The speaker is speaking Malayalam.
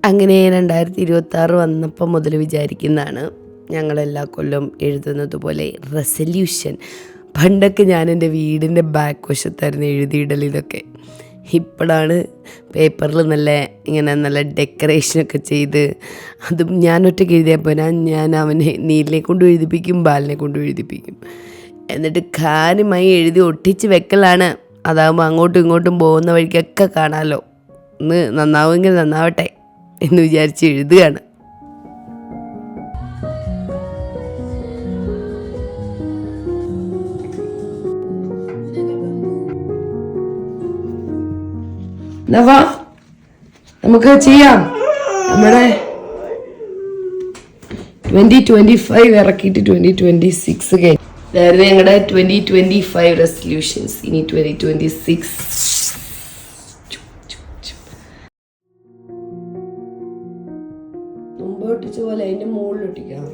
അങ്ങനെ 2026 വന്നപ്പോൾ മുതൽ വിചാരിക്കുന്നതാണ് ഞങ്ങളെല്ലാ കൊല്ലം എഴുതുന്നത് പോലെ റെസല്യൂഷൻ. പണ്ടൊക്കെ ഞാൻ എൻ്റെ വീടിൻ്റെ ബാക്ക് വശത്തായിരുന്നു എഴുതിയിടൽ. ഇതൊക്കെ ഇപ്പോഴാണ് പേപ്പറിൽ നല്ല ഡെക്കറേഷനൊക്കെ ചെയ്ത്, അതും ഞാൻ ഒറ്റയ്ക്ക് എഴുതിയപ്പോൾ ഞാൻ അവനെ നീലിനെ കൊണ്ട് എഴുതിപ്പിക്കും, ബാലിനെ കൊണ്ട് എഴുതിപ്പിക്കും. എന്നിട്ട് കാര്യമായി എഴുതി ഒട്ടിച്ച് വെക്കലാണ്. അതാകുമ്പോൾ അങ്ങോട്ടും ഇങ്ങോട്ടും പോകുന്ന വഴിക്കൊക്കെ കാണാമല്ലോ. ഒന്ന് നന്നാവുമെങ്കിൽ നന്നാവട്ടെ എന്ന് വിചാരിച്ച് എഴുതുകയാണ്. നമുക്ക് ചെയ്യാം. നമ്മുടെ 2025 ഇറക്കിയിട്ട് 2026 കഴിഞ്ഞു. അതായിരുന്നു ഞങ്ങളുടെ 2025 റെസല്യൂഷൻസ്. ഇനി 2026 മുമ്പോട്ടിച്ച പോലെ അതിൻ്റെ മുകളിലൊട്ടിക്കണം.